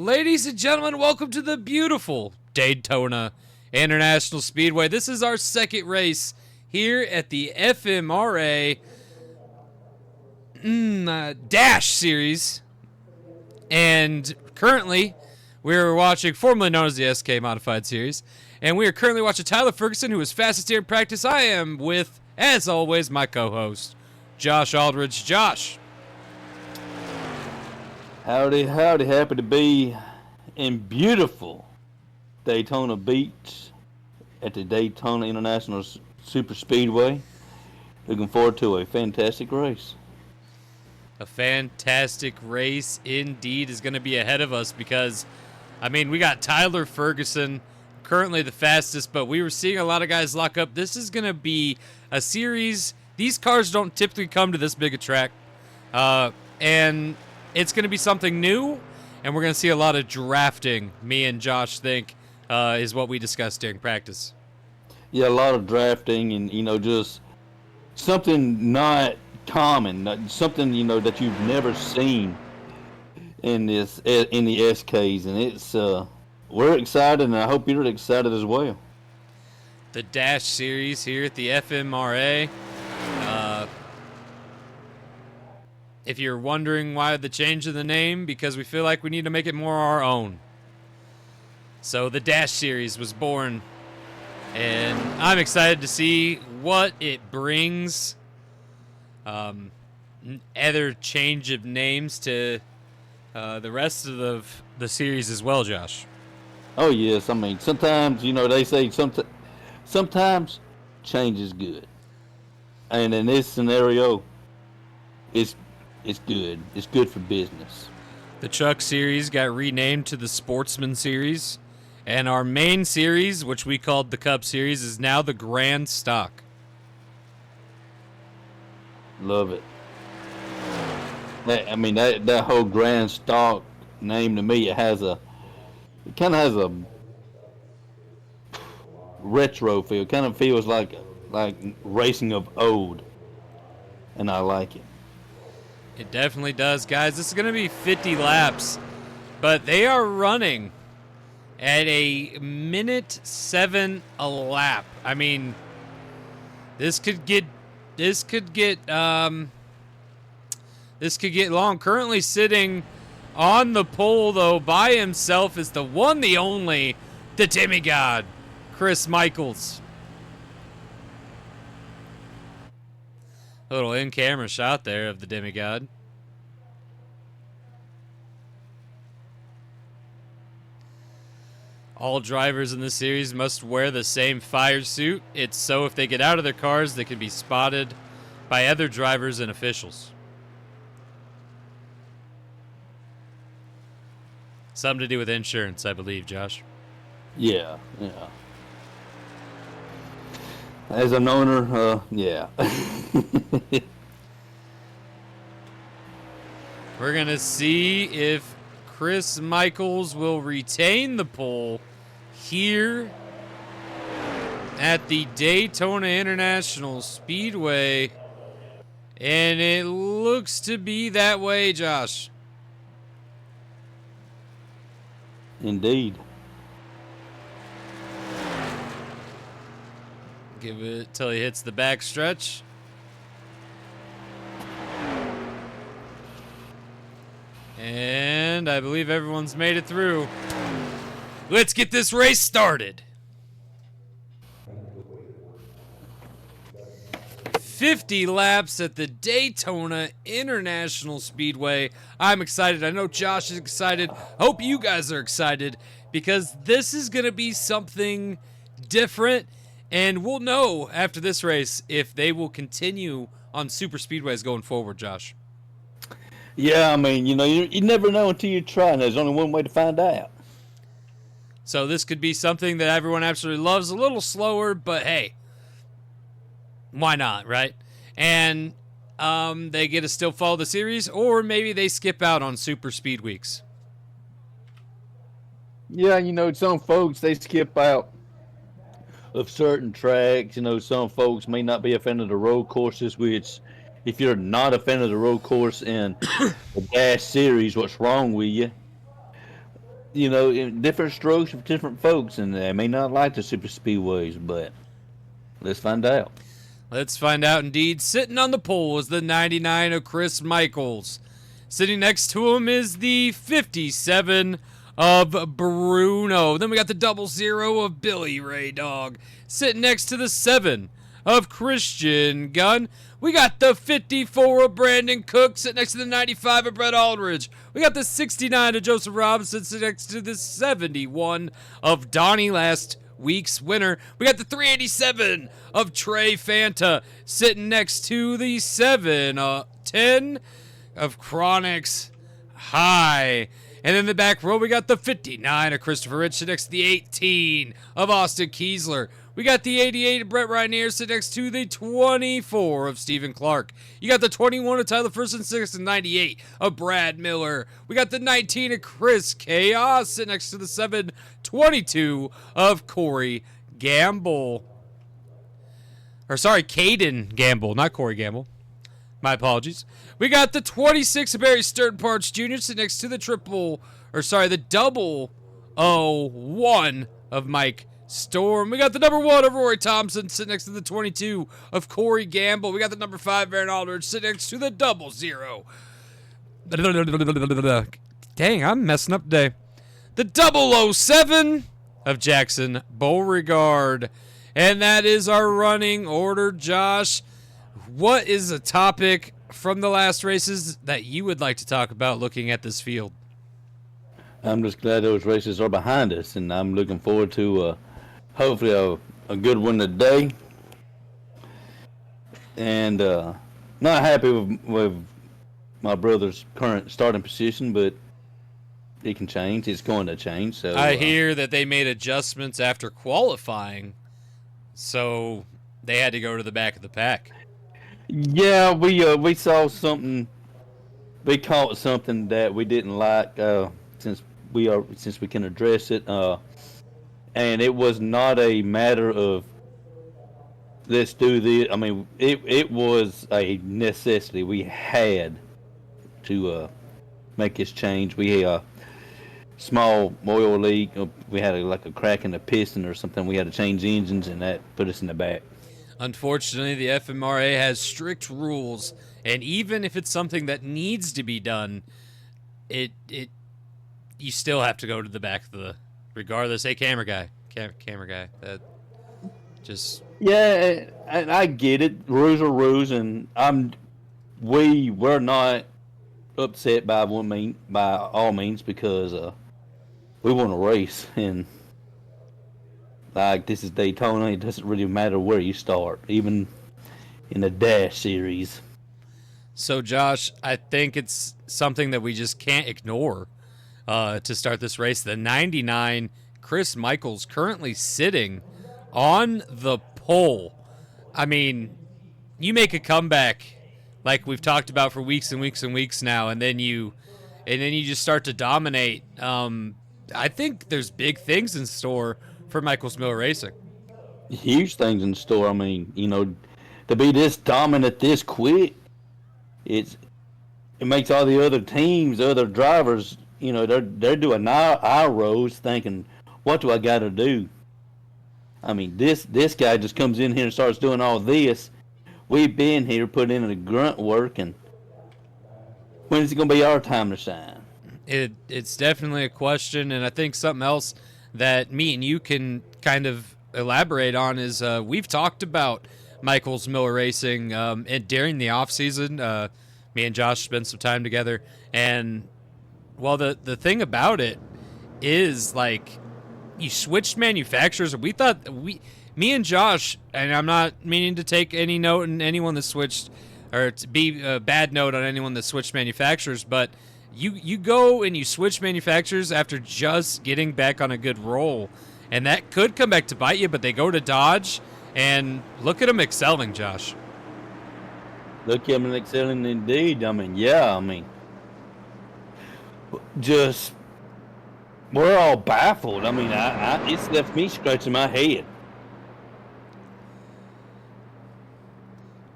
Ladies and gentlemen, welcome to the beautiful Daytona International Speedway. This is our second race here at the FMRA Dash Series. And currently, we're watching, formerly known as the SK Modified Series. And we are currently watching Tyler Ferguson, who is fastest here in practice. I am with, as always, my co-host, Josh Aldridge. Josh. Howdy, howdy. Happy to be in beautiful Daytona Beach at the Daytona International Super Speedway. Looking forward to a fantastic race. A fantastic race indeed is going to be ahead of us because, I mean, we got Tyler Ferguson, currently the fastest, but we were seeing a lot of guys lock up. This is going to be a series. These cars don't typically come to this big a track. And it's going to be something new, and we're going to see a lot of drafting, me and Josh think, is what we discussed during practice. Yeah, a lot of drafting and, just something not common, something, that you've never seen in the SKs. And it's, we're excited, and I hope you're excited as well. The Dash Series here at the FMRA. If you're wondering why the change of the name, because we feel like we need to make it more our own. So the Dash Series was born, and I'm excited to see what it brings. Other change of names to the rest of the series as well, Josh. Oh, yes. I mean, sometimes, they say sometimes change is good. And in this scenario, it's good. It's good for business. The Truck Series got renamed to the Sportsman Series, and our main series, which we called the Cup Series, is now the Grand Stock. Love it. That whole Grand Stock name to me, it kind of has a retro feel. It kind of feels like racing of old, and I like it. It definitely does, guys. This is going to be 50 laps, but they are running at a minute 7 a lap. I mean, this could get long. Currently sitting on the pole though by himself is the one, the only, the demigod, Chris Michaels. A little in-camera shot there of the demigod. All drivers in this series must wear the same fire suit. It's so if they get out of their cars, they can be spotted by other drivers and officials. Something to do with insurance, I believe, Josh. Yeah. As an owner, yeah. We're going to see if Chris Michaels will retain the pole here at the Daytona International Speedway. And it looks to be that way, Josh. Indeed. Give it till he hits the back stretch. And I believe everyone's made it through. Let's get this race started. 50 laps at the Daytona International Speedway. I'm excited. I know Josh is excited. Hope you guys are excited because this is going to be something different. And we'll know after this race if they will continue on super speedways going forward, Josh. Yeah, I mean, you never know until you try, and there's only one way to find out. So this could be something that everyone absolutely loves, a little slower, but hey, why not, right? And they get to still follow the series, or maybe they skip out on super speed weeks. Yeah, some folks, they skip out of certain tracks. Some folks may not be a fan of the road courses, which if you're not a fan of the road course in the Dash Series, what's wrong with you? different strokes for different folks, and they may not like the super speedways, but let's find out. Let's find out indeed. Sitting on the pole is the 99 of Chris Michaels. Sitting next to him is the 57 of Bruno. Then we got the 00 of Billy Ray Dog. Sitting next to the 7 of Christian Gunn. We got the 54 of Brandon Cook sitting next to the 95 of Brett Aldridge. We got the 69 of Joseph Robinson sitting next to the 71 of Donnie last week's winner. We got the 387 of Trey Fanta sitting next to the 10 of Chronix High. And in the back row, we got the 59 of Christopher Rich sitting next to the 18 of Austin Kiesler. We got the 88 of Brett Reinier sitting next to the 24 of Stephen Clark. You got the 21 of Tyler Ferguson sitting next to the 98 of Brad Miller. We got the 19 of Chris Chaos sitting next to the 722 of Corey Gamble. Or sorry, Caden Gamble, not Corey Gamble. My apologies. We got the 26 of Barry Stern Parts Jr. sitting next to the the 001 of Mike Storm. We got the number 1 of Rory Thompson sitting next to the 22 of Corey Gamble. We got the number 5 Aaron Aldridge sitting next to the 00. Dang, I'm messing up today. The 007 of Jackson Beauregard. And that is our running order, Josh. What is a topic from the last races that you would like to talk about looking at this field? I'm just glad those races are behind us, and I'm looking forward to hopefully a good one today. And not happy with my brother's current starting position, but it can change. It's going to change. So I hear that they made adjustments after qualifying, so they had to go to the back of the pack. Yeah, we saw something. We caught something that we didn't like since we can address it. And it was not a matter of let's do this. I mean, it was a necessity. We had to make this change. We had a small oil leak. We had a crack in the piston or something. We had to change engines, and that put us in the back. Unfortunately, the FMRA has strict rules, and even if it's something that needs to be done, you still have to go to the back of the, regardless. Hey, camera guy, that just yeah, and I get it. Rules are rules, and we're not upset by all means because we want to race and. Like, this is Daytona. It doesn't really matter where you start, even in the Dash series. So, Josh, I think it's something that we just can't ignore to start this race. The 99, Chris Michaels, currently sitting on the pole. I mean, you make a comeback like we've talked about for weeks and weeks and weeks now, and then you just start to dominate. I think there's big things in store for Michaels Miller Racing. Huge things in store. I mean, to be this dominant this quick, it makes all the other teams, other drivers, they're doing our rows thinking, what do I got to do? I mean, this guy just comes in here and starts doing all this. We've been here putting in the grunt work, and when is it going to be our time to shine? It's definitely a question, and I think something else that me and you can kind of elaborate on is we've talked about Michaels Miller Racing and during the off season. Me and Josh spent some time together, and well, the thing about it is, like, you switched manufacturers. We thought me and Josh, and I'm not meaning to take any note on anyone that switched, or to be a bad note on anyone that switched manufacturers, but you go and you switch manufacturers after just getting back on a good roll, and that could come back to bite you, but they go to Dodge, and look at them excelling, Josh. Look at them excelling indeed. I mean, just, we're all baffled. I mean, it's left me scratching my head.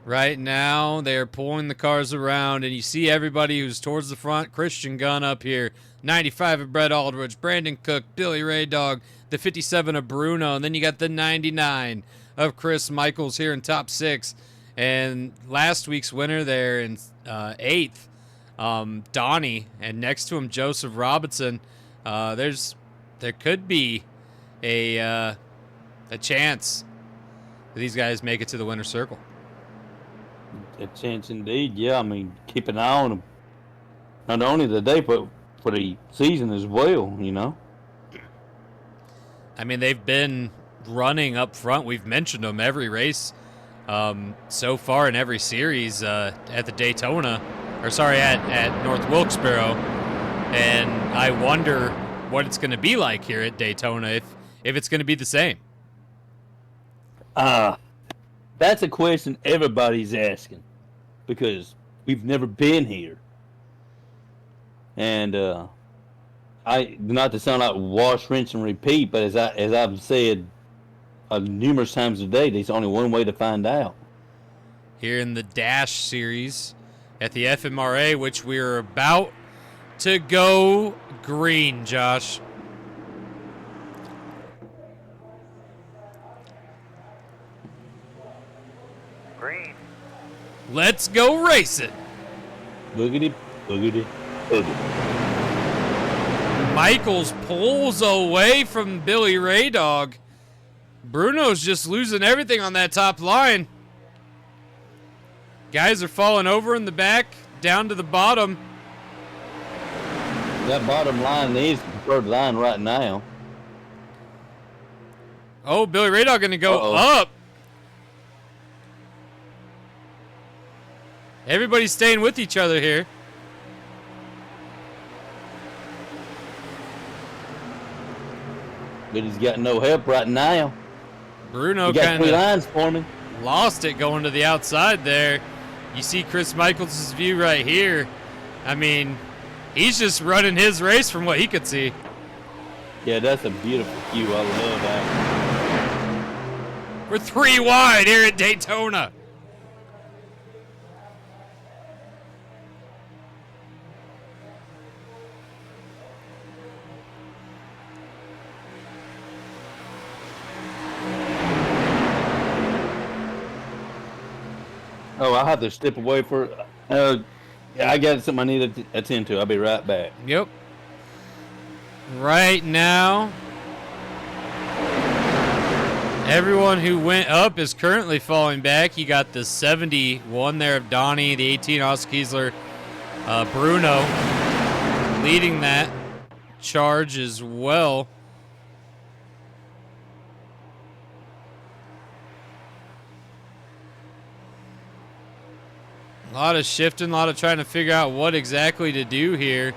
Right now, they are pulling the cars around, and you see everybody who's towards the front. Christian Gunn up here, 95 of Brett Aldridge, Brandon Cook, Billy Ray Dog, the 57 of Bruno, and then you got the 99 of Chris Michaels here in top 6. And last week's winner there in 8th, Donnie, and next to him Joseph Robinson. There could be a chance that these guys make it to the winner's circle. A chance indeed, yeah. I mean, keep an eye on them. Not only today, but for the season as well, you know. I mean, they've been running up front. We've mentioned them every race so far in every series at the Daytona, at North Wilkesboro. And I wonder what it's going to be like here at Daytona, if it's going to be the same. That's a question everybody's asking because we've never been here. And I not to sound like wash, rinse, and repeat, but as I've said numerous times today, there's only one way to find out. Here in the Dash Series at the FMRA, which we're about to go green, Josh. Green. Let's go race it. Boogity, boogity, boogity. Michaels pulls away from Billy Ray Dog. Bruno's just losing everything on that top line. Guys are falling over in the back, down to the bottom. That bottom line is the preferred line right now. Oh, Billy Ray Dog going to go up. Everybody's staying with each other here. But he's got no help right now. Bruno he got kind 3 of lines forming. Lost it going to the outside there. You see Chris Michaels' view right here. I mean, he's just running his race from what he could see. Yeah, that's a beautiful view. I love that. We're 3 wide here at Daytona. Oh, I'll have to step away for. I got something I need to attend to. I'll be right back. Yep. Right now, everyone who went up is currently falling back. You got the 71 there of Donnie, the 18 Oskiesler, Bruno leading that charge as well. A lot of shifting, a lot of trying to figure out what exactly to do here.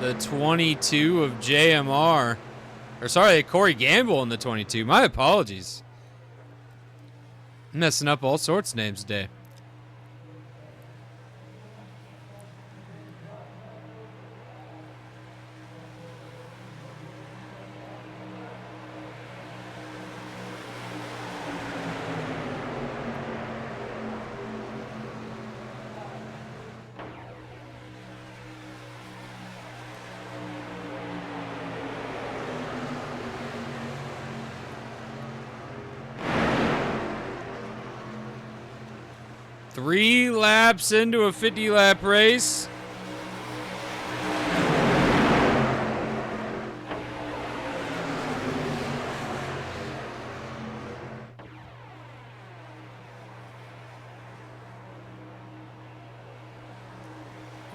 The 22 of JMR. Or sorry, Corey Gamble in the 22. My apologies. I'm messing up all sorts of names today. Three laps into a 50-lap race.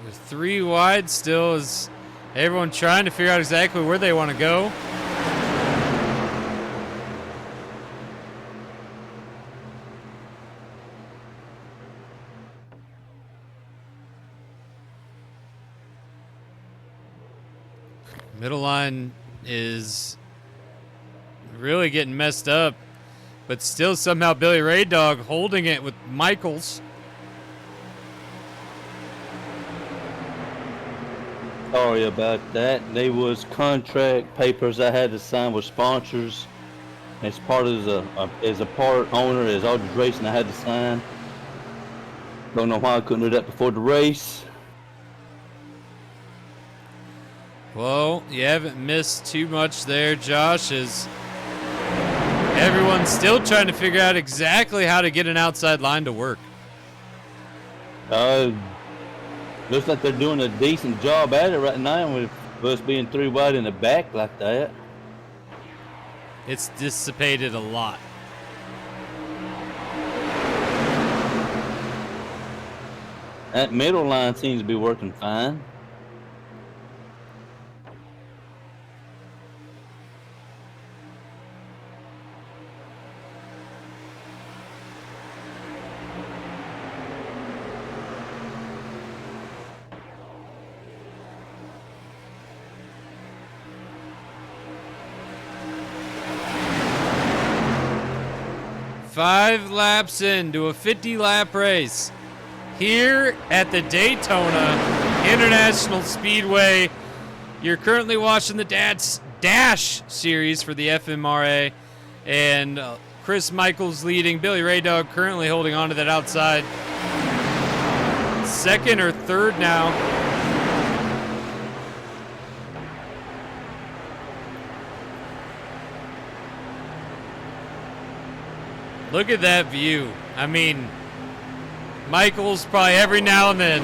With 3 wide still is everyone trying to figure out exactly where they want to go. Middle line is really getting messed up, but still somehow Billy Ray Dog holding it with Michaels. Sorry about that. There was contract papers I had to sign with sponsors as part as a part owner as Aldridge Racing, I had to sign. Don't know why I couldn't do that before the race. Well, you haven't missed too much there, Josh, as everyone's still trying to figure out exactly how to get an outside line to work. Looks like they're doing a decent job at it right now with us being 3 wide in the back like that. It's dissipated a lot. That middle line seems to be working fine. Five laps into a 50-lap race here at the Daytona International Speedway. You're currently watching the Dash series for the FMRA, and Chris Michaels leading. Billy Ray Dog currently holding on to that outside. Second or third now. Look at that view. I mean, Michaels probably every now and then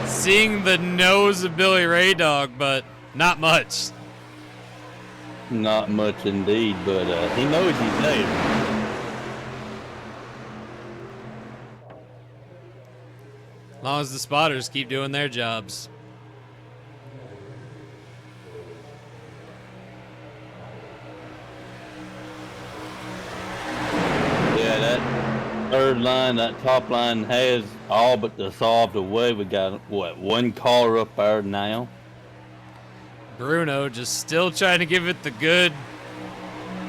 seeing the nose of Billy Ray Dog, but not much. Not much indeed, but he knows he's there. As long as the spotters keep doing their jobs. Third line, that top line has all but dissolved away. We got, what, 1 car up there now? Bruno just still trying to give it the good,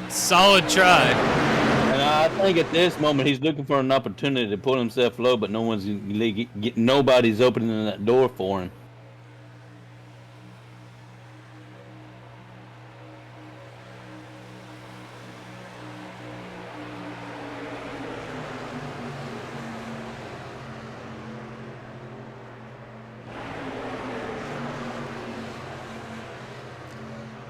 solid try. And I think at this moment he's looking for an opportunity to put himself low, but nobody's opening that door for him.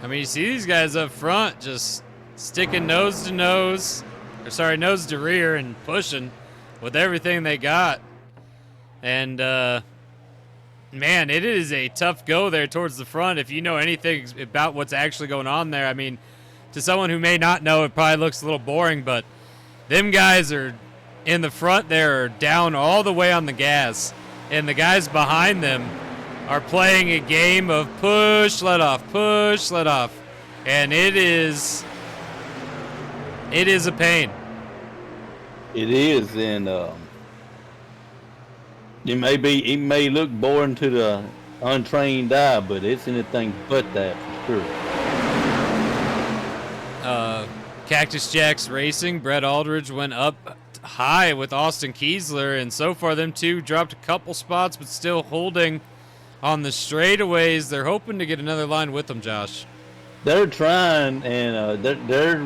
I mean, you see these guys up front just sticking nose to rear and pushing with everything they got. And, man, it is a tough go there towards the front if you know anything about what's actually going on there. I mean, to someone who may not know, it probably looks a little boring, but them guys are in the front there are down all the way on the gas, and the guys behind them are playing a game of push, let off, and it is a pain. It is, and it may look boring to the untrained eye, but it's anything but that for sure. Cactus Jacks Racing, Brett Aldridge went up high with Austin Kiesler, and so far them two dropped a couple spots, but still holding on the straightaways. They're hoping to get another line with them, Josh. They're trying, and they're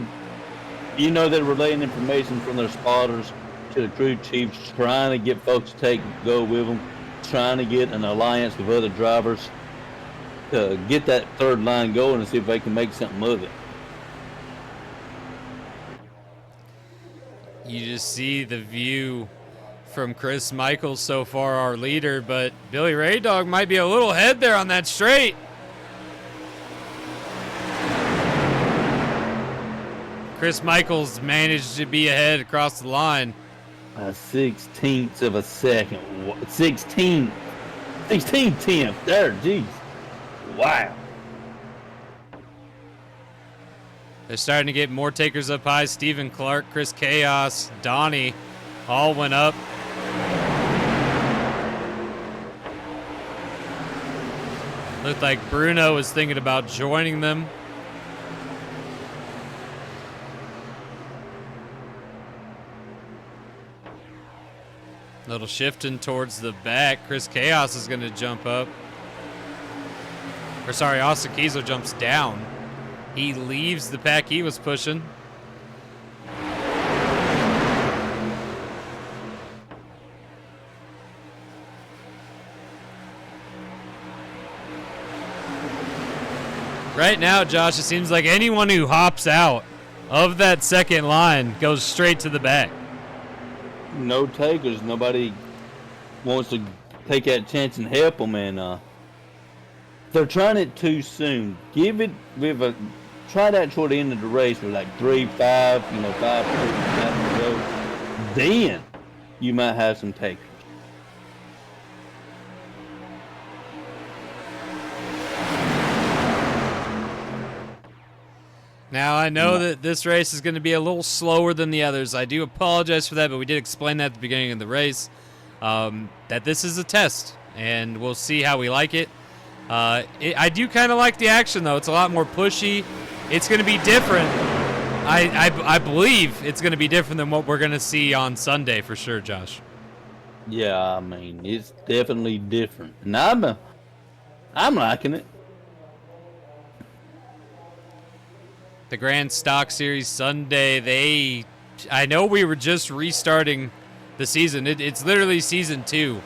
relaying information from their spotters to the crew chiefs, trying to get folks to go with them, trying to get an alliance with other drivers to get that third line going and see if they can make something of it. You just see the view from Chris Michaels so far, our leader, but Billy Ray Dog might be a little ahead there on that straight. Chris Michaels managed to be ahead across the line. A 16th of a second. 16th there, jeez. Wow. They're starting to get more takers up high. Stephen Clark, Chris Chaos, Donnie all went up. Looked like Bruno was thinking about joining them. Little shifting towards the back. Chris Chaos is going to jump up. Or sorry, Austin Kiesler jumps down. He leaves the pack he was pushing. Right now, Josh, it seems like anyone who hops out of that second line goes straight to the back. No takers. Nobody wants to take that chance and help them, and they're trying it too soon. Give it try that toward the end of the race with like 3, 5, 5 to go. Then you might have some takers. Now, I know that this race is going to be a little slower than the others. I do apologize for that, but we did explain that at the beginning of the race, that this is a test, and we'll see how we like it. I do kind of like the action, though. It's a lot more pushy. It's going to be different. I believe it's going to be different than what we're going to see on Sunday for sure, Josh. Yeah, I mean, it's definitely different. And I'm liking it. The Grand Stock Series Sunday, I know we were just restarting the season. It's literally season 2.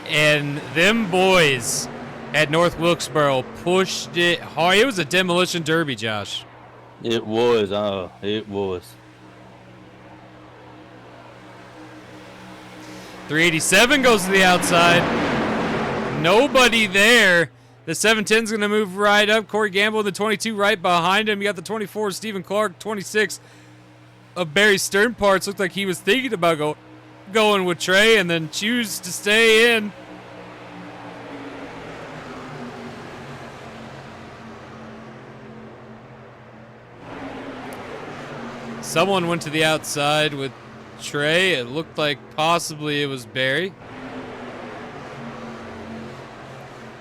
And them boys at North Wilkesboro pushed it hard. It was a demolition derby, Josh. It was. It was. 387 goes to the outside. Nobody there. The 710's going to move right up. Corey Gamble in the 22 right behind him. You got the 24, Stephen Clark, 26 of Barry Stern parts. Looked like he was thinking about going with Trey and then choose to stay in. Someone went to the outside with Trey. It looked like possibly it was Barry.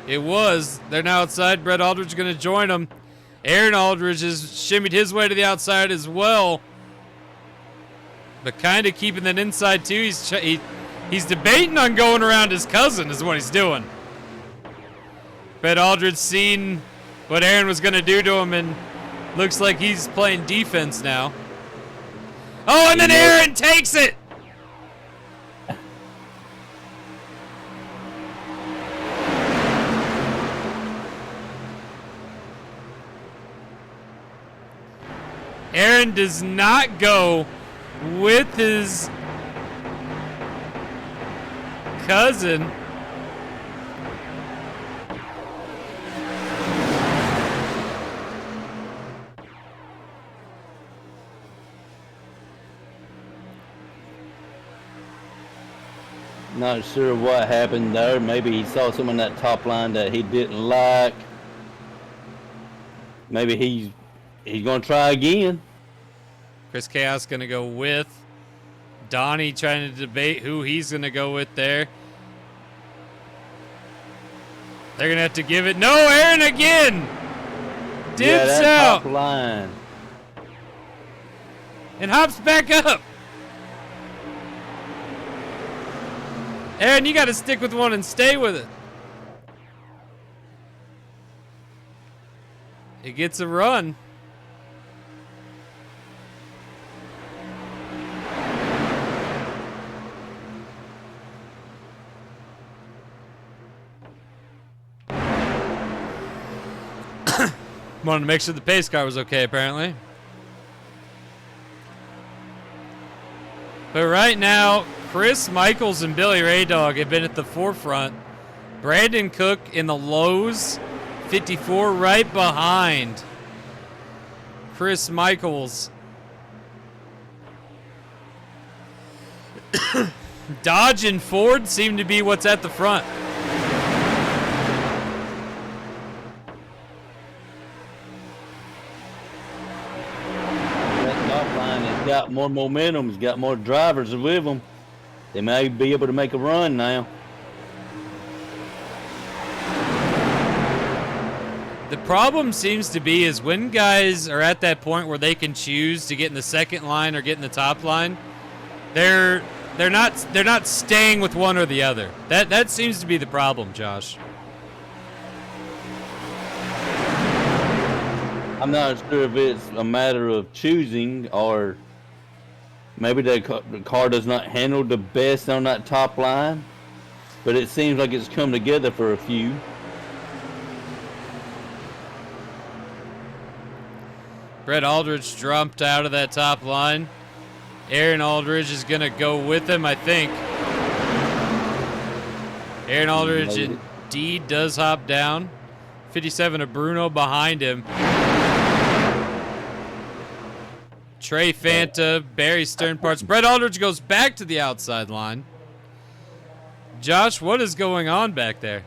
It was. They're now outside. Brett Aldridge going to join them. Aaron Aldridge has shimmied his way to the outside as well. But kind of keeping that inside too. He's debating on going around his cousin is what he's doing. Brett Aldridge seen what Aaron was going to do to him and looks like he's playing defense now. Oh, and then Aaron takes it. Aaron does not go with his cousin. Not sure what happened there. Maybe he saw some in that top line that he didn't like. Maybe he's going to try again. Chris Chaos going to go with. Donnie trying to debate who he's going to go with there. They're going to have to give it. No, Aaron again. Dips out. Top line. And hops back up. Aaron, you got to stick with one and stay with it. It gets a run. Wanted to make sure the pace car was okay, apparently. But right now, Chris Michaels and Billy Raydog have been at the forefront. Brandon Cook in the lows, 54 right behind Chris Michaels. Dodge and Ford seem to be what's at the front. Got more momentum. He's got more drivers with him. They may be able to make a run now. The problem seems to be is when guys are at that point where they can choose to get in the second line or get in the top line, they're not staying with one or the other. That seems to be the problem, Josh. I'm not sure if it's a matter of choosing or maybe the car does not handle the best on that top line, but it seems like it's come together for a few. Brett Aldridge jumped out of that top line. Aaron Aldridge is going to go with him, I think. Aaron Aldridge indeed does hop down. 57 of Bruno behind him. Trey Fanta, Barry Sternparts. Brett Aldridge goes back to the outside line. Josh, what is going on back there?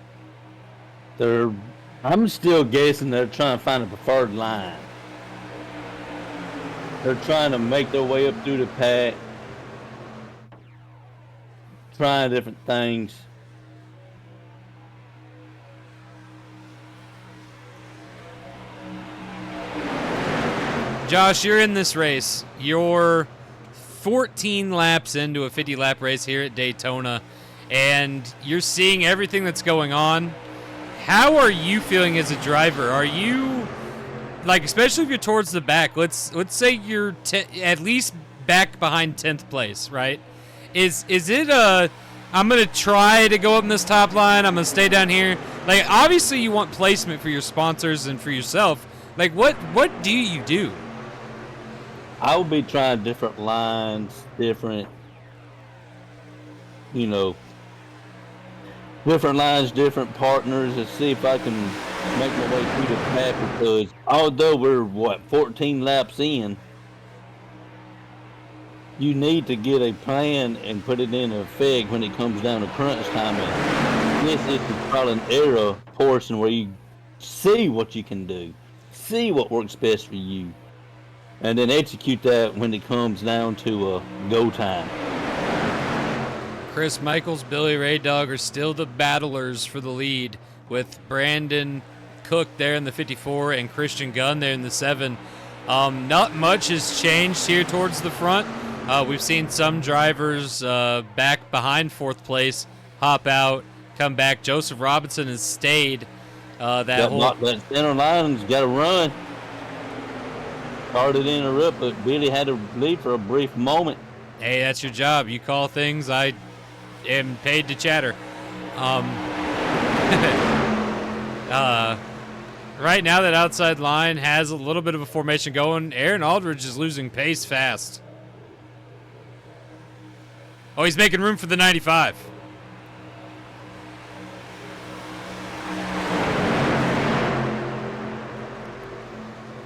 I'm still guessing they're trying to find a preferred line. They're trying to make their way up through the pack, trying different things. Josh, you're in this race. You're 14 laps into a 50-lap race here at Daytona, and you're seeing everything that's going on. How are you feeling as a driver? Are you, like, especially if you're towards the back, let's say you're at least back behind 10th place, right? Is it I'm going to try to go up in this top line, I'm going to stay down here? Like, obviously you want placement for your sponsors and for yourself. Like, what do you do? I would be trying different lines, different lines, different partners, to see if I can make my way through the pack, because although we're 14 laps in, you need to get a plan and put it in effect when it comes down to crunch time. And this is the trial and error portion where you see what you can do, see what works best for you, and then execute that when it comes down to go time. Chris Michaels, Billy Ray Dog are still the battlers for the lead, with Brandon Cook there in the 54 and Christian Gunn there in the 7. Not much has changed here towards the front. We've seen some drivers back behind 4th place hop out, come back. Joseph Robinson has stayed that center line's got to run. Started in a rip, but Billy had to leave for a brief moment. Hey, that's your job. You call things. I am paid to chatter. Right now, that outside line has a little bit of a formation going. Aaron Aldridge is losing pace fast. Oh, he's making room for the 95.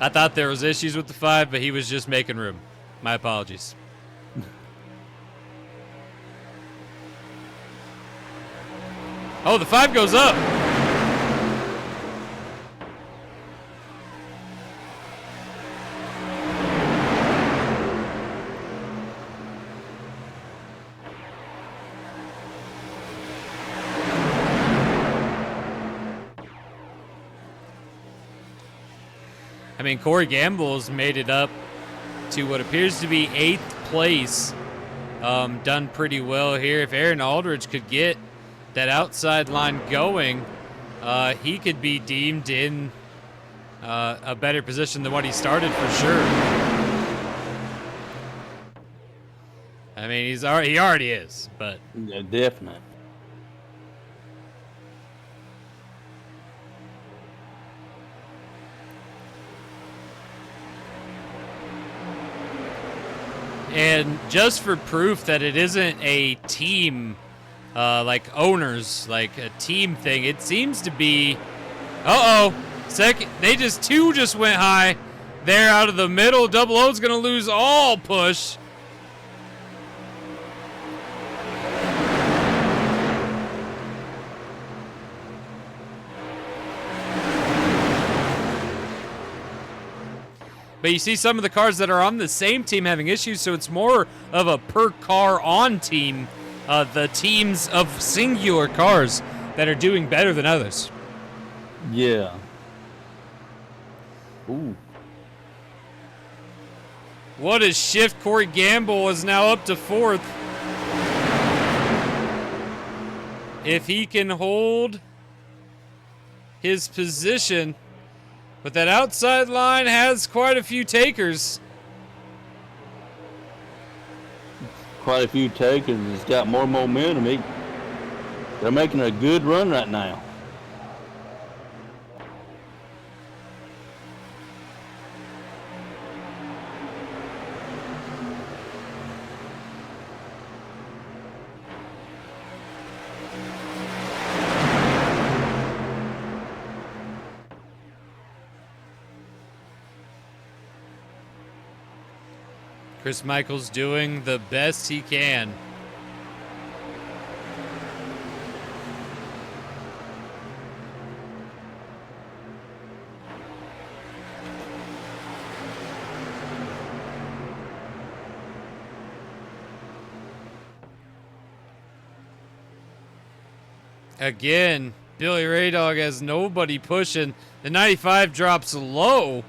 I thought there was issues with the 5, but he was just making room. My apologies. Oh, the 5 goes up. I mean, Corey Gamble's made it up to what appears to be 8th place. Done pretty well here. If Aaron Aldridge could get that outside line going, he could be deemed in a better position than what he started for sure. I mean, he already is, but yeah, definitely. And just for proof that it isn't a team, like owners, like a team thing, it seems to be. Second, two just went high. They're out of the middle. Double O's gonna lose all push. But you see some of the cars that are on the same team having issues, so it's more of a per car on team. The teams of singular cars that are doing better than others. Yeah. Ooh. What a shift. Corey Gamble is now up to 4th. If he can hold his position, But that outside line has quite a few takers. Quite a few takers. It's got more momentum. They're making a good run right now. Chris Michaels doing the best he can. Again, Billy Ray Dog has nobody pushing. The 95 drops low.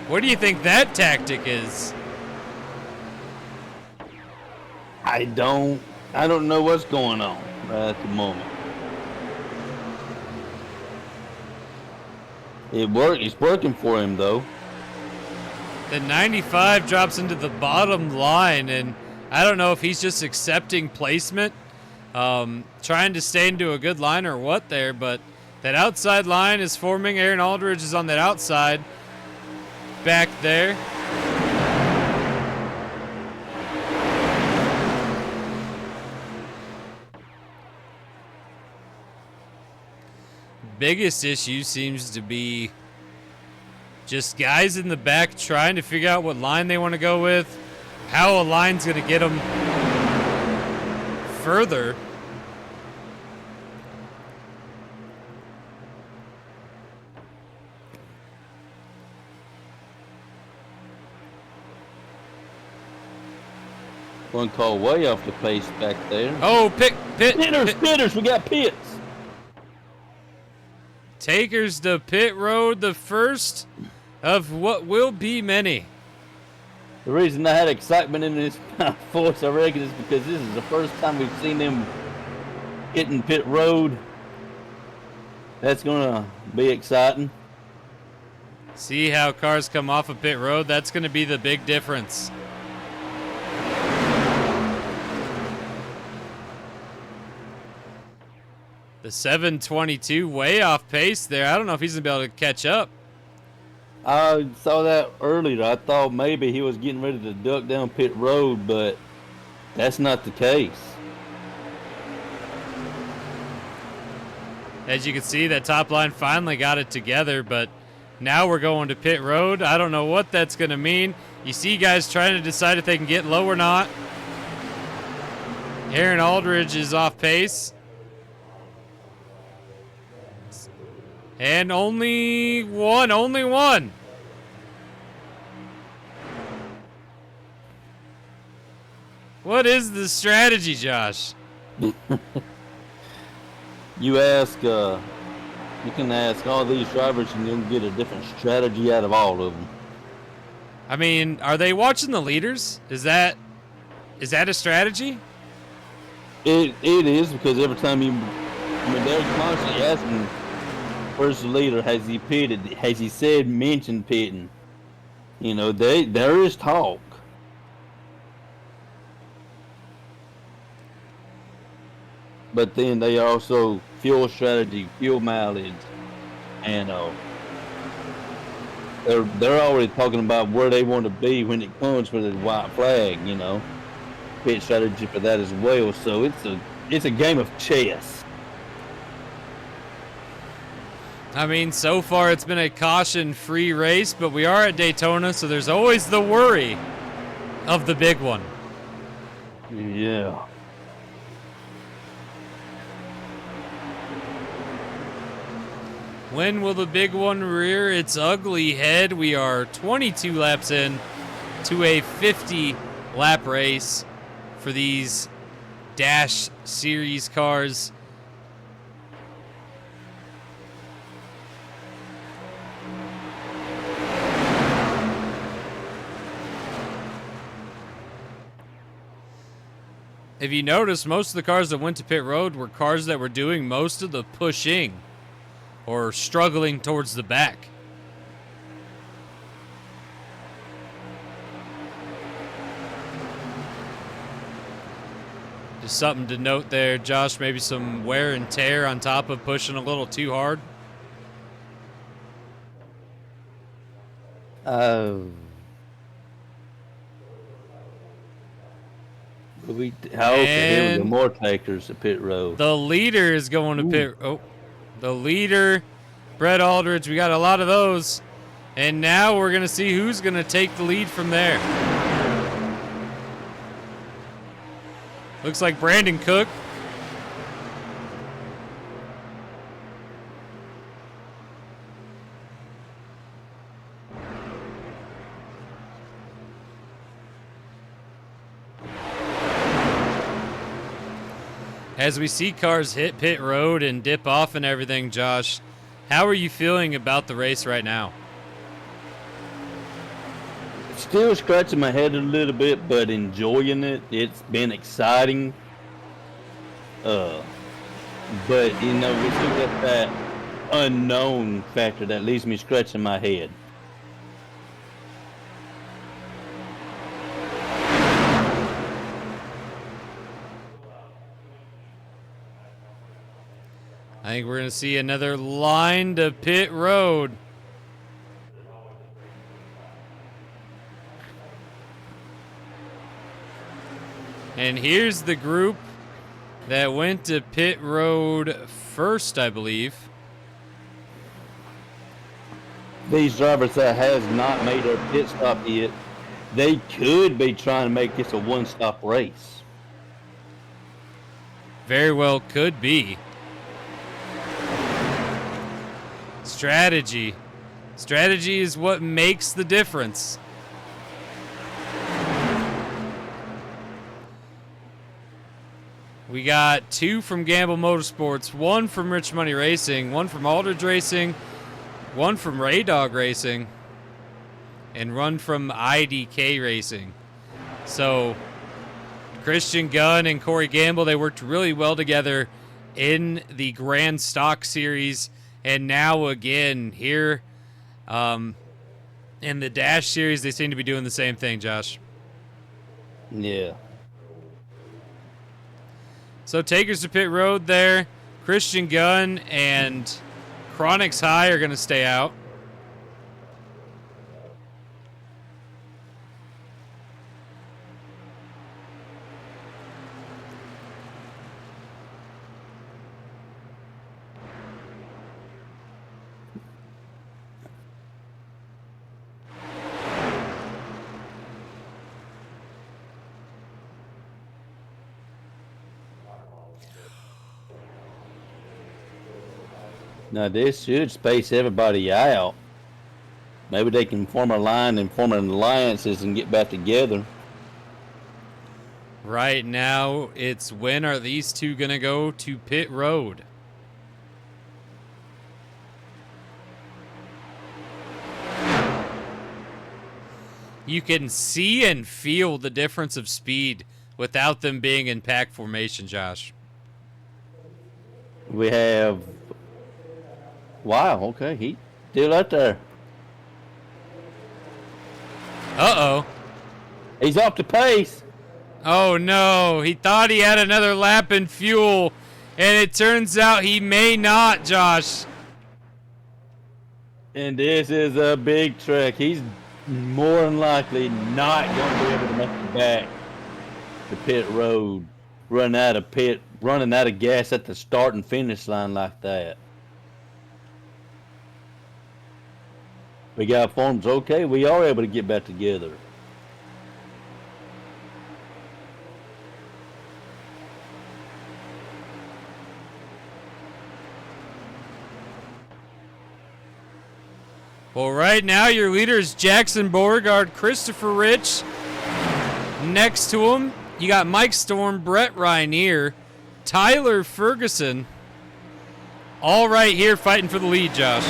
What do you think that tactic is? I don't know what's going on at the moment. It's working for him though. The 95 drops into the bottom line, and I don't know if he's just accepting placement, trying to stay into a good line or what there, but that outside line is forming. Aaron Aldridge is on that outside back there. Biggest issue seems to be just guys in the back trying to figure out what line they want to go with, how a line's going to get them further. One call way off the pace back there. Oh, Pitters, we got pits. Takers to pit road, the first of what will be many. The reason I had excitement in this force, I reckon, is because this is the first time we've seen them hitting pit road. That's gonna be exciting. See how cars come off of pit road. That's going to be the big difference. The 722 way off pace there. I don't know if he's going to be able to catch up. I saw that earlier. I thought maybe he was getting ready to duck down pit road, but that's not the case. As you can see, that top line finally got it together, but now we're going to pit road. I don't know what that's going to mean. You see guys trying to decide if they can get low or not. Aaron Aldridge is off pace. And only one. What is the strategy, Josh? You can ask all these drivers and you'll get a different strategy out of all of them. I mean, are they watching the leaders? Is that a strategy? It is, because every time they're constantly asking, where's the leader? Has he pitted? Has he mentioned pitting? You know, there is talk. But then they also fuel strategy, fuel mileage, and they're already talking about where they want to be when it comes for the white flag. You know, pit strategy for that as well. So it's a game of chess. I mean, so far it's been a caution-free race, but we are at Daytona, so there's always the worry of the big one. Yeah. When will the big one rear its ugly head? We are 22 laps in to a 50-lap race for these Dash Series cars. if you notice, most of the cars that went to pit road were cars that were doing most of the pushing or struggling towards the back. Just something to note there, Josh, maybe some wear and tear on top of pushing a little too hard. Here we go. More takers at pit road. The leader is going to pit. Oh, the leader, Brett Aldridge. We got a lot of those. And now we're going to see who's going to take the lead from there. Looks like Brandon Cook. As we see cars hit pit road and dip off and everything, Josh, how are you feeling about the race right now? Still scratching my head a little bit, but enjoying it. It's been exciting. But, you know, we still got that unknown factor that leaves me scratching my head. I think we're going to see another line to pit road. And here's the group that went to pit road first, I believe. These drivers that has not made their pit stop yet, they could be trying to make this a one-stop race. Very well could be. Strategy. Strategy is what makes the difference. We got 2 from Gamble Motorsports, 1 from Rich Money Racing, 1 from Aldridge Racing, 1 from Ray Dog Racing, and 1 from IDK Racing. So Christian Gunn and Corey Gamble, they worked really well together in the Grand Stock Series. And now again here in the Dash Series, they seem to be doing the same thing, Josh. Yeah. So takers to pit road there. Christian Gunn and Chronix High are going to stay out. Now this should space everybody out. Maybe they can form a line and form an alliances and get back together. Right now, it's when are these two going to go to pit road? You can see and feel the difference of speed without them being in pack formation, Josh. We have... Wow, okay, he's still out there. Uh-oh. He's off the pace. Oh, no. He thought he had another lap in fuel, and it turns out he may not, Josh. And this is a big trick. He's more than likely not going to be able to make it back to pit road. Running out of gas at the start and finish line like that. We got forms. Okay, we are able to get back together. Well, right now your leader is Jackson Beauregard, Christopher Rich. Next to him, you got Mike Storm, Brett Rainier, Tyler Ferguson. All right here fighting for the lead, Josh.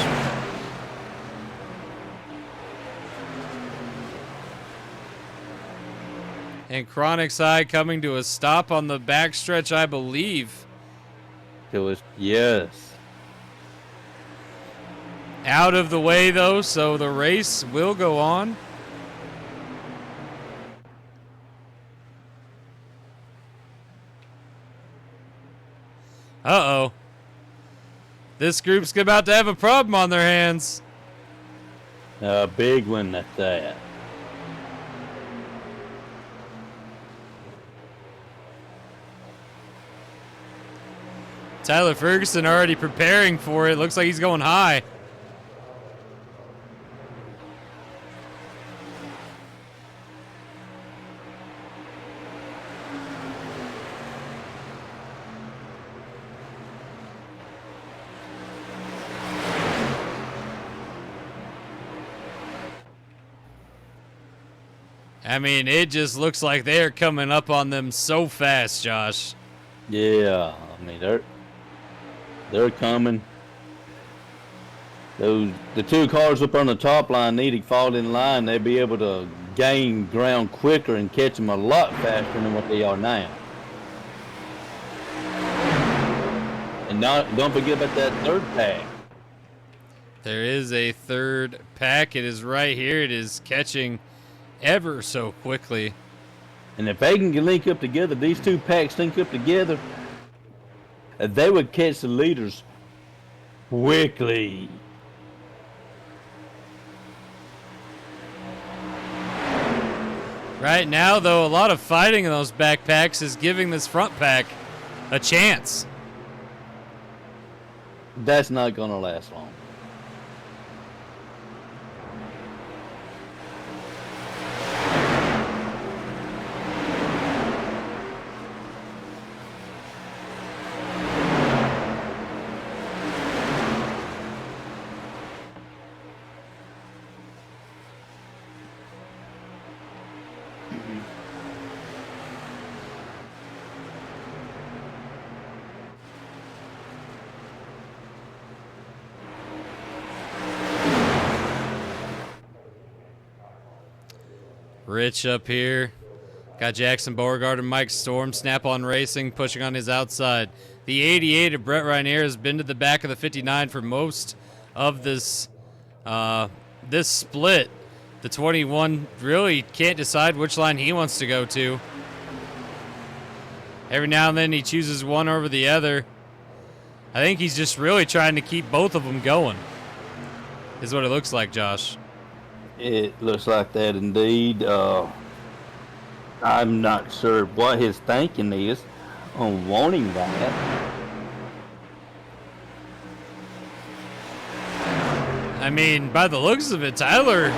And Chronic's High coming to a stop on the backstretch, I believe. Yes. Out of the way, though, so the race will go on. Uh-oh. This group's about to have a problem on their hands. A big one at that. Tyler Ferguson already preparing for it. Looks like he's going high. I mean, it just looks like they're coming up on them so fast, Josh. Yeah, I mean they're coming. The two cars up on the top line need to fall in line. They'd be able to gain ground quicker and catch them a lot faster than what they are now. And don't forget about that third pack. There is a third pack. It is right here. It is catching ever so quickly. And if they can link up together, these two packs link up together, they would catch the leaders quickly. Right now, though, a lot of fighting in those backpacks is giving this front pack a chance. That's not going to last long. Rich up here. Got Jackson Beauregard and Mike Storm. Snap-on Racing pushing on his outside. The 88 of Brett Rainier has been to the back of the 59 for most of this this split. The 21 really can't decide which line he wants to go to. Every now and then he chooses one over the other. I think he's just really trying to keep both of them going, is what it looks like, Josh. It looks like that indeed. I'm not sure what his thinking is on wanting that. I mean, by the looks of it, Tyler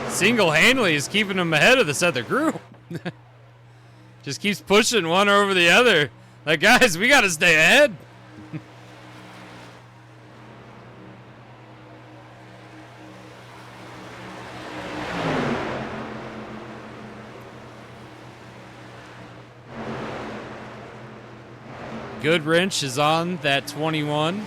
single-handedly is keeping him ahead of this other group. Just keeps pushing one over the other. Like, guys, we got to stay ahead. Good wrench is on that 21.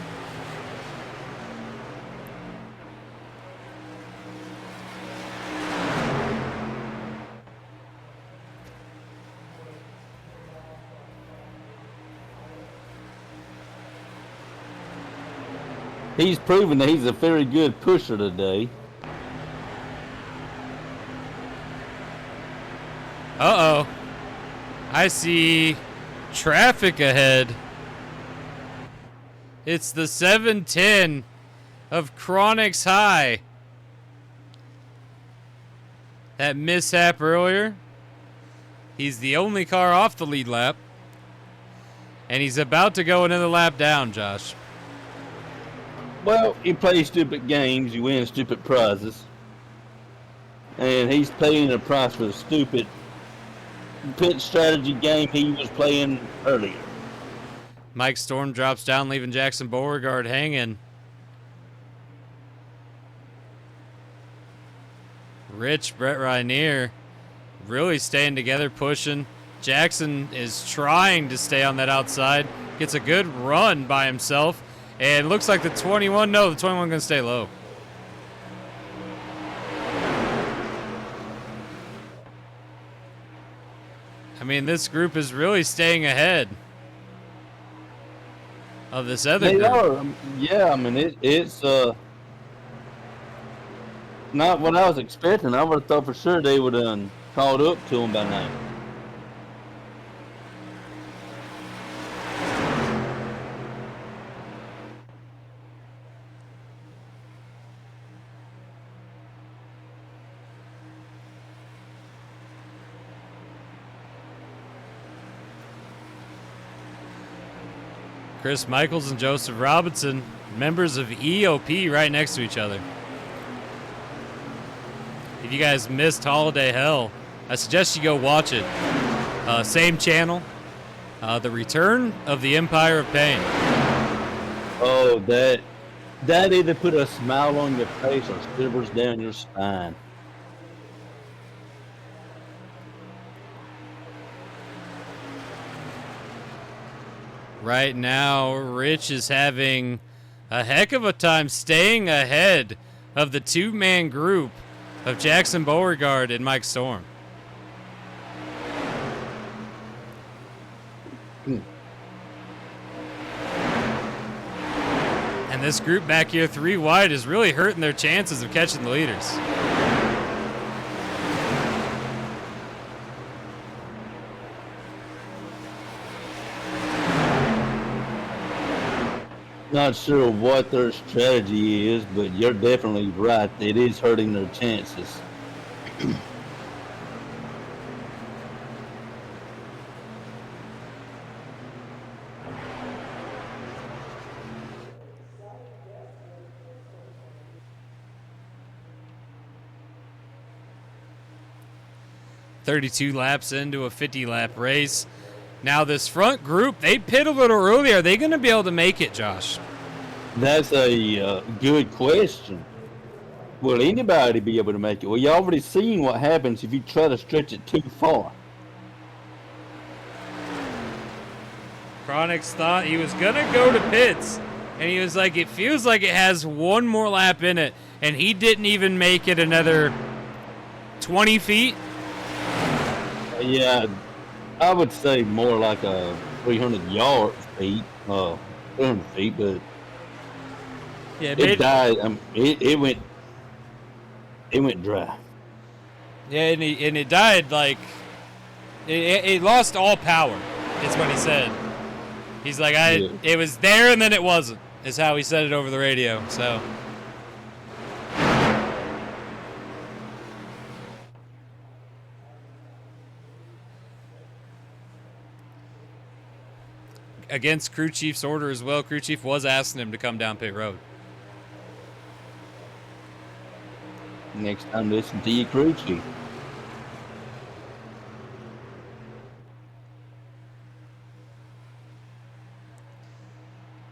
He's proven that he's a very good pusher today. Uh-oh. I see traffic ahead. It's the 710 of Chronic's High. That mishap earlier. He's the only car off the lead lap. And he's about to go another lap down, Josh. Well, you play stupid games, you win stupid prizes. And he's paying a price for the stupid pit strategy game he was playing earlier. Mike Storm drops down, leaving Jackson Beauregard hanging. Rich, Brett Rainier really staying together, pushing. Jackson is trying to stay on that outside. Gets a good run by himself. And looks like the 21, no, the 21 going to stay low. I mean, this group is really staying ahead of this other They group. are. Yeah, I mean, it's not what I was expecting. I would have thought for sure they would have caught up to him by now. Chris Michaels and Joseph Robinson, members of EOP, right next to each other. If you guys missed Holiday Hell, I suggest you go watch it. Same channel, The Return of the Empire of Pain. Oh, that either put a smile on your face or shivers down your spine. Right now, Rich is having a heck of a time staying ahead of the two-man group of Jackson Beauregard and Mike Storm. And this group back here, 3 wide, is really hurting their chances of catching the leaders. Not sure what their strategy is, but you're definitely right. It is hurting their chances. .32 laps into a 50-lap race. Now this front group, they pit a little early. Are they going to be able to make it, Josh? That's a good question. Will anybody be able to make it? Well, you already seen what happens if you try to stretch it too far. Chronix thought he was going to go to pits, and he was like, it feels like it has one more lap in it, and he didn't even make it another 20 feet. Yeah, I would say more like a 300 feet, 300 feet, but Yeah, it died. It went dry. Yeah, and it died like it lost all power. Is what he said. He's like, it was there and then it wasn't. Is how he said it over the radio. So. Against crew chief's order as well. Crew chief was asking him to come down pit road. Next time, listen to your crew chief.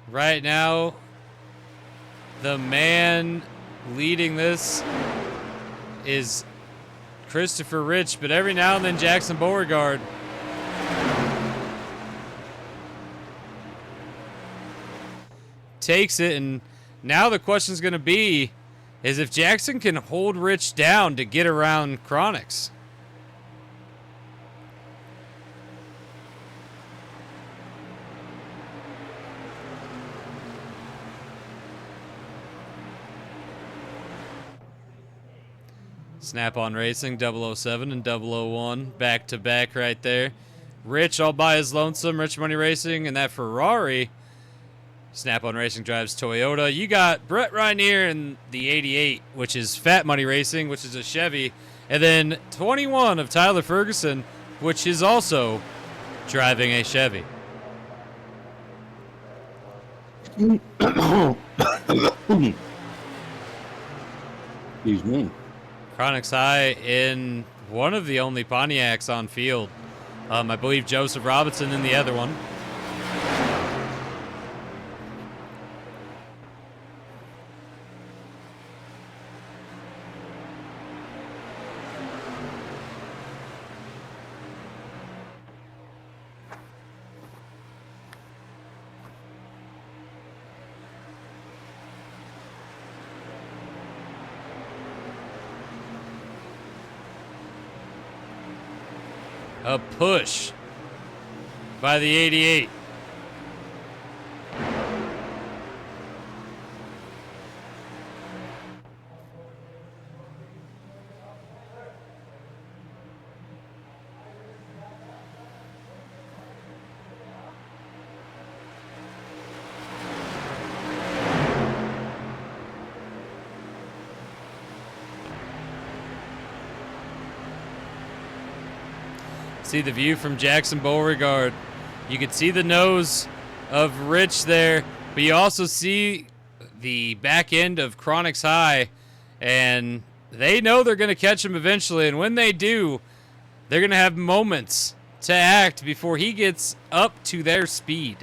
Right now, the man leading this is Christopher Rich, but every now and then Jackson Beauregard. Takes it, and now the question's going to be is if Jackson can hold Rich down to get around Chronix. Snap-on Racing, 007 and 001, back-to-back right there. Rich all by his lonesome, Rich Money Racing, and that Ferrari. Snap-on Racing drives Toyota. You got Brett Rainier in the 88, which is Fat Money Racing, which is a Chevy. And then 21 of Tyler Ferguson, which is also driving a Chevy. Excuse me. Chronix High in one of the only Pontiacs on field. I believe Joseph Robinson in the other one. A push by the 88. See the view from Jackson Beauregard. You can see the nose of Rich there, but you also see the back end of Chronic's High, and they know they're going to catch him eventually, and when they do, they're going to have moments to act before he gets up to their speed.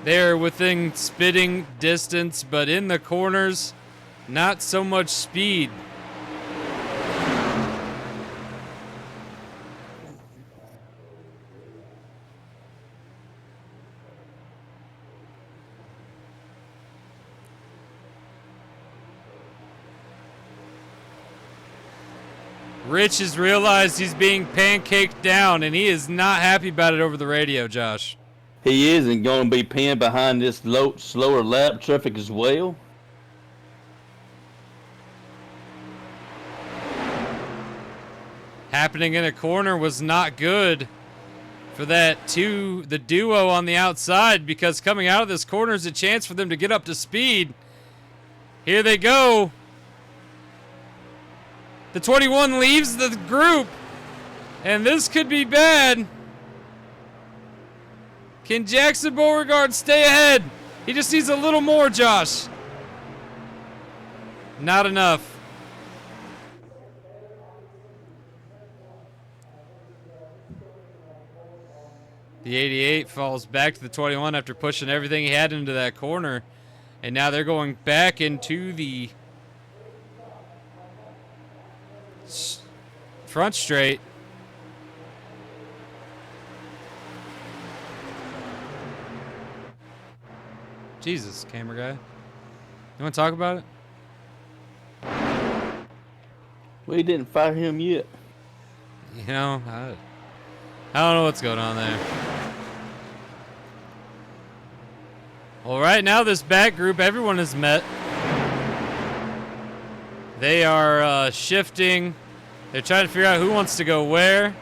They're within spitting distance, but in the corners, not so much speed. Rich has realized he's being pancaked down, and he is not happy about it over the radio, Josh. He isn't going to be pinned behind this slower lap traffic as well. Happening in a corner was not good for the duo on the outside, because coming out of this corner is a chance for them to get up to speed. Here they go. The 21 leaves the group, and this could be bad. Can Jackson Beauregard stay ahead? He just needs a little more, Josh. Not enough. The 88 falls back to the 21 after pushing everything he had into that corner. And now they're going back into the front straight. Jesus, camera guy. You want to talk about it? We didn't fire him yet. You know, I don't know what's going on there. Well, right now, this back group, everyone has met. They are shifting. They're trying to figure out who wants to go where.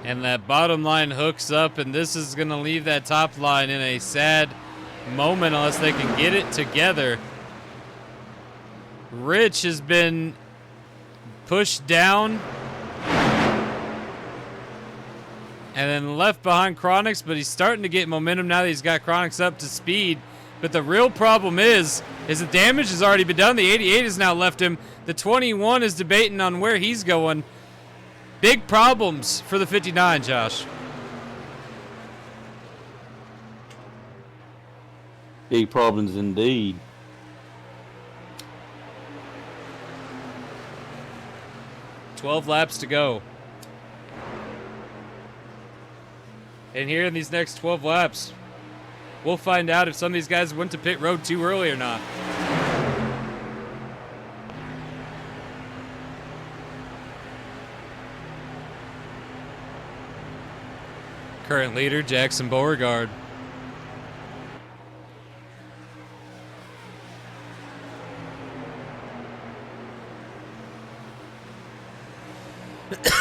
And that bottom line hooks up, and this is going to leave that top line in a sad moment unless they can get it together. Rich has been pushed down and then left behind Chronix, but he's starting to get momentum now that he's got Chronix up to speed. But the real problem is the damage has already been done. The 88 has now left him. The 21 is debating on where he's going. Big problems for the 59, Josh. Big problems indeed. $12 laps to go. And here in these next 12 laps, we'll find out if some of these guys went to pit road too early or not. Current leader, Jackson Beauregard.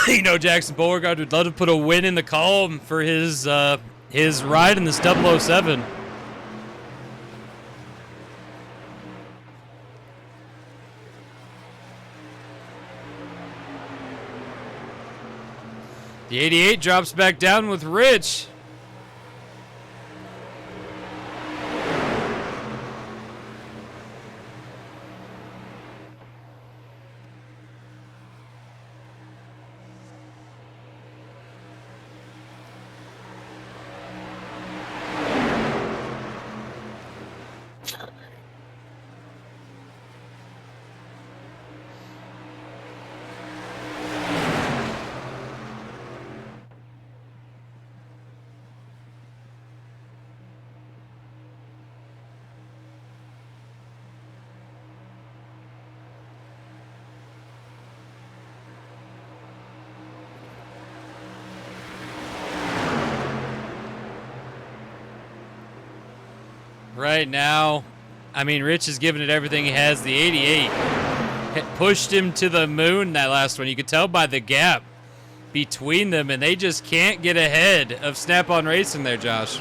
You know, Jackson Beauregard would love to put a win in the column for his ride in this 007. The 88 drops back down with Rich. right now, I mean, Rich is giving it everything he has. The 88 pushed him to the moon that last one. You could tell by the gap between them, and they just can't get ahead of Snap-on Racing there, Josh.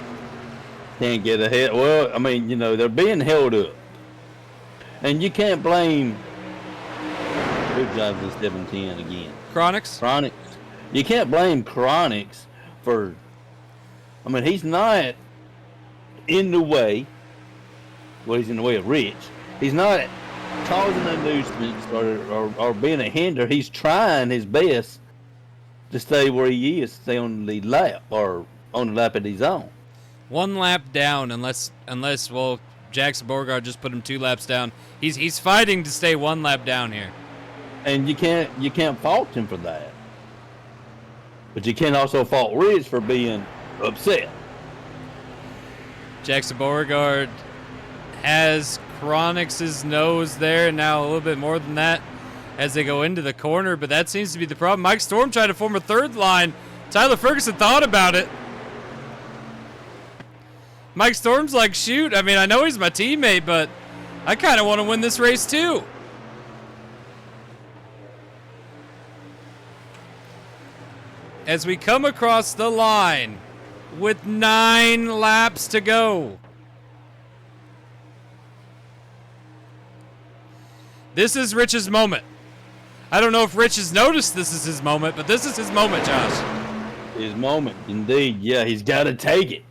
Can't get ahead. Well, I mean, you know, they're being held up. And you can't blame who drives the 710 again? Chronics? Chronics. You can't blame Chronics for, I mean, he's not in the way. Well, he's in the way of Rich. He's not causing a nuisance or being a hinder. He's trying his best to stay where he is, stay on the lap or on the lap that he's on. 1 lap down, unless well, Jackson Beauregard just put him 2 laps down. He's fighting to stay 1 lap down here. And you can't fault him for that. But you can't also fault Rich for being upset. Jackson Beauregard has Chronics' nose there, and now a little bit more than that as they go into the corner, but that seems to be the problem. Mike Storm tried to form a 3rd line. Tyler Ferguson thought about it. Mike Storm's like, shoot, I mean, I know he's my teammate, but I kind of want to win this race too. As we come across the line with 9 laps to go. This is Rich's moment. I don't know if Rich has noticed this is his moment, but this is his moment, Josh. His moment, indeed. Yeah, he's got to take it.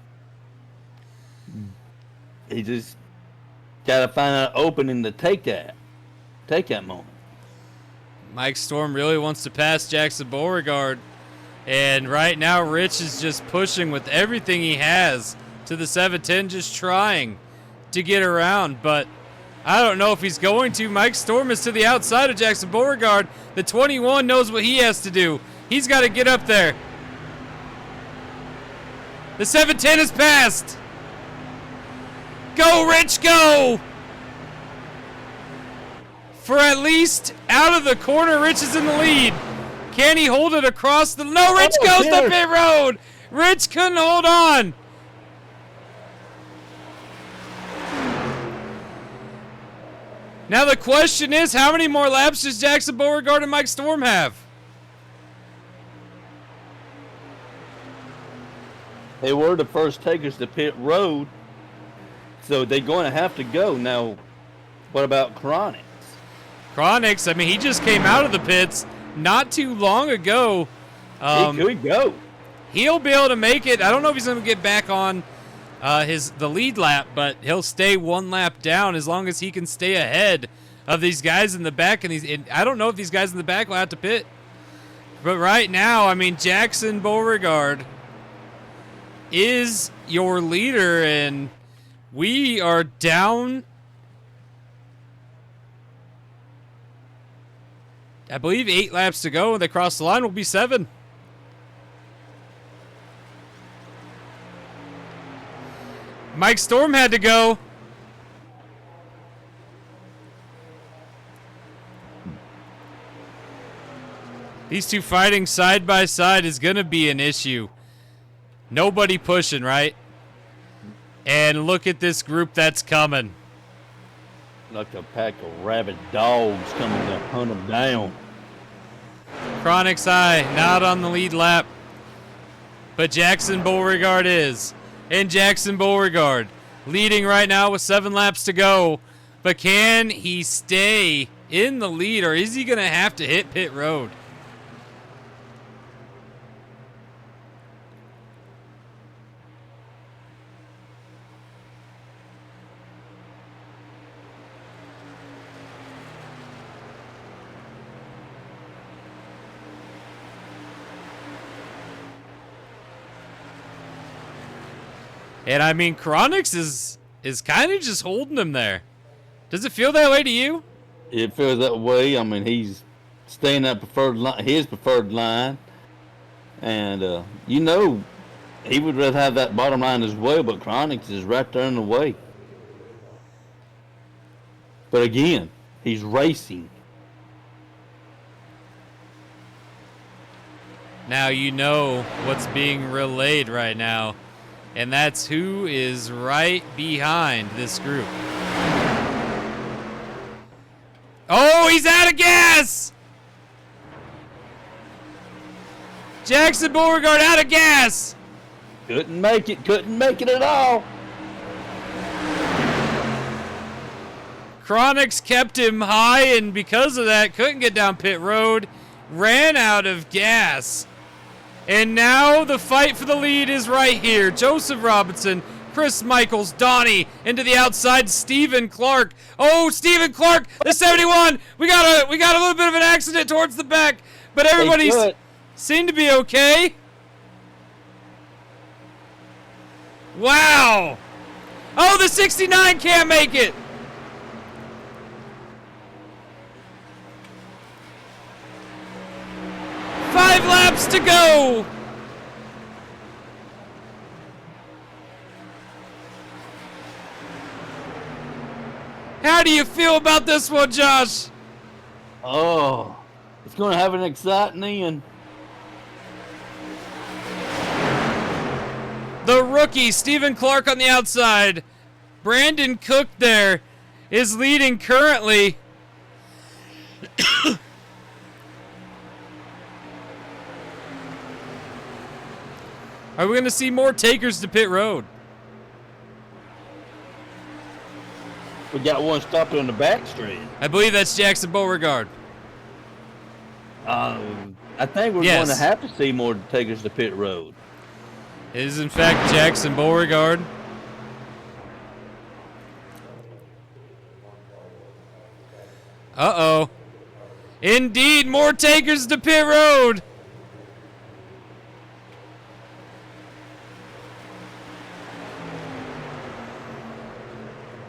He just got to find an opening to take that moment. Mike Storm really wants to pass Jackson Beauregard, and right now Rich is just pushing with everything he has to the 710, just trying to get around, but I don't know if he's going to. Mike Storm is to the outside of Jackson Beauregard. The 21 knows what he has to do. He's got to get up there. The 710 is passed. Go, Rich, go! For at least out of the corner, Rich is in the lead. Can he hold it across the... No, Rich goes to pit road. Rich couldn't hold on. Now the question is, how many more laps does Jackson Beauregard and Mike Storm have? They were the first takers to pit road, so they're going to have to go. Now, what about Chronics? Chronics, I mean, he just came out of the pits not too long ago. He could go. He'll be able to make it. I don't know if he's going to get back on the lead lap, but he'll stay 1 lap down as long as he can stay ahead of these guys in the back. And I don't know if these guys in the back will have to pit. But right now, I mean, Jackson Beauregard is your leader, and we are down, I believe, 8 laps to go. When they cross the line, will be 7. Mike Storm had to go. These two fighting side by side is going to be an issue. Nobody pushing, right? And look at this group that's coming. Like a pack of rabid dogs coming to hunt them down. Chronic's Eye not on the lead lap, but Jackson Beauregard is. And Jackson Beauregard leading right now with 7 laps to go. But can he stay in the lead, or is he going to have to hit pit road? And I mean, Chronics is kind of just holding him there. Does it feel that way to you? It feels that way. I mean, he's staying at his preferred line, and you know, he would rather have that bottom line as well. But Chronics is right there in the way. But again, he's racing. Now you know what's being relayed right now. And that's who is right behind this group. Oh, he's out of gas! Jackson Beauregard out of gas! Couldn't make it at all. Chronics kept him high, and because of that, couldn't get down pit road. Ran out of gas. And now the fight for the lead is right here. Joseph Robinson, Chris Michaels, Donnie into the outside. Stephen Clark. Oh, Stephen Clark, the 71. We got a little bit of an accident towards the back, but everybody seemed to be okay. Wow. Oh, the 69 can't make it. Five laps to go. How do you feel about this one, Josh? Oh, it's going to have an exciting end. The rookie, Stephen Clark on the outside. Brandon Cook there is leading currently. Are we going to see more takers to pit road? We got one stopped on the back straight. I believe that's Jackson Beauregard. I think we're going to have to see more takers to pit road. It is in fact Jackson Beauregard. Uh-oh. Indeed, more takers to pit road.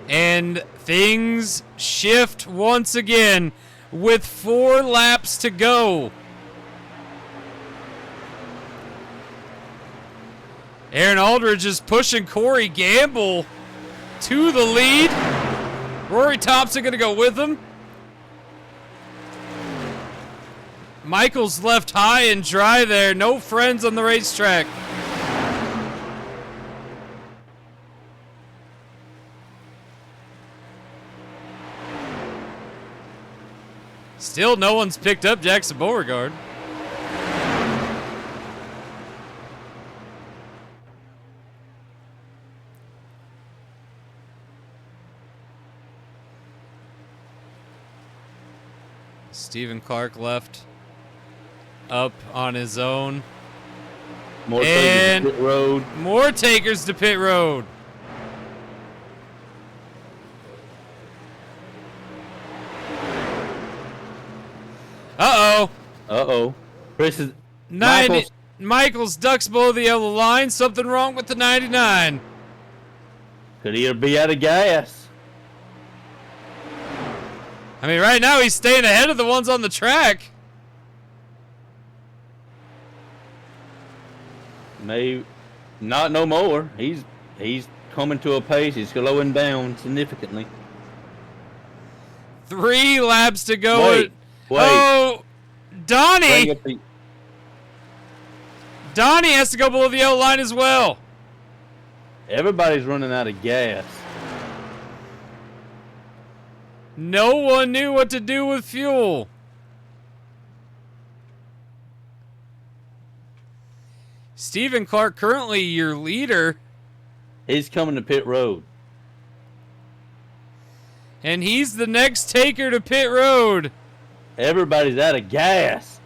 And things shift once again with 4 laps to go. Aaron Aldridge is pushing Corey Gamble to the lead. Rory Thompson going to go with him. Michael's left high and dry there. No friends on the racetrack. Still no one's picked up Jackson Beauregard. Stephen Clark left up on his own. More takers to pit road. More takers to pit road. Uh-oh. Uh-oh. Chris is... Michaels ducks below the yellow line. Something wrong with the 99. Could either be out of gas. I mean, right now he's staying ahead of the ones on the track. Maybe not no more. He's coming to a pace. He's slowing down significantly. 3 laps to go. Wait. Oh, Donnie. Donnie has to go below the yellow line as well. Everybody's running out of gas. No one knew what to do with fuel. Stephen Clark, currently your leader. He's coming to pit road. And he's the next taker to pit road. Everybody's out of gas.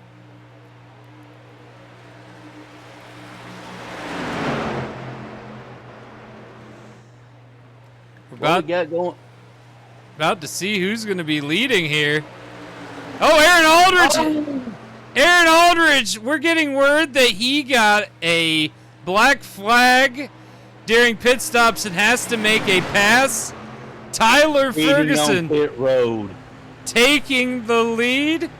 About to see who's going to be leading here. Oh, Aaron Aldridge. Oh. Aaron Aldridge, we're getting word that he got a black flag during pit stops and has to make a pass. Tyler Ferguson on pit road. Taking the lead.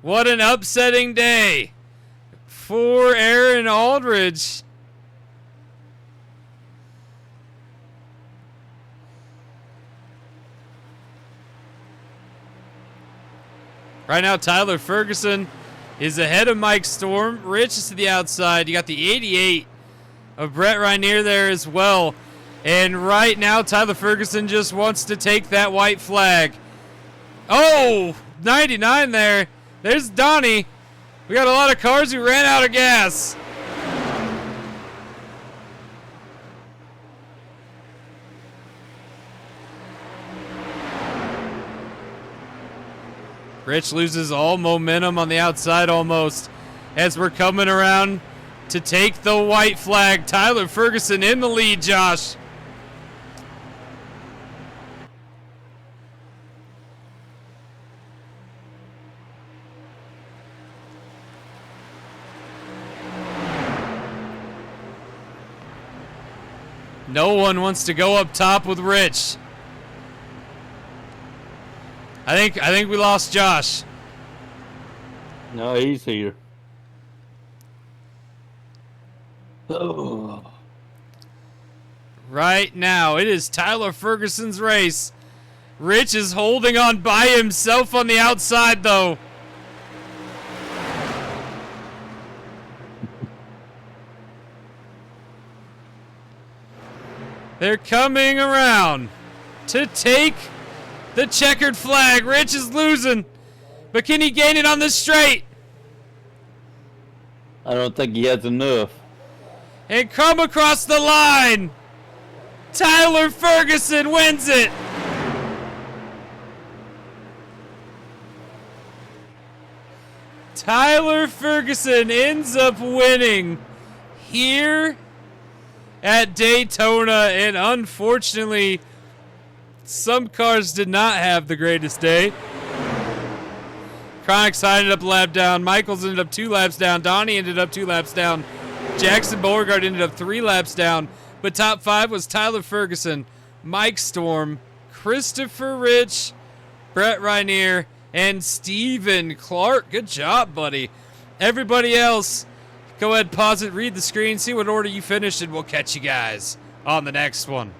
What an upsetting day for Aaron Aldridge. Right now, Tyler Ferguson is ahead of Mike Storm. Rich is to the outside. You got the 88 of Brett Rainier there as well. And right now, Tyler Ferguson just wants to take that white flag. Oh, 99 there. There's Donnie. We got a lot of cars who ran out of gas. Rich loses all momentum on the outside almost as we're coming around to take the white flag. Tyler Ferguson in the lead, Josh. No one wants to go up top with Rich. I think we lost Josh. No, he's here. Oh. Right now, it is Tyler Ferguson's race. Rich is holding on by himself on the outside, though. They're coming around to take the checkered flag. Rich is losing, but can he gain it on the straight? I don't think he has enough. And come across the line. Tyler Ferguson wins it. Tyler Ferguson ends up winning here at Daytona, and unfortunately, some cars did not have the greatest day. Chronic's ended up a lap down. Michaels ended up 2 laps down. Donnie ended up 2 laps down. Jackson Beauregard ended up 3 laps down. But top 5 was Tyler Ferguson, Mike Storm, Christopher Rich, Brett Rainier, and Steven Clark. Good job, buddy. Everybody else, go ahead, pause it, read the screen, see what order you finished, and we'll catch you guys on the next one.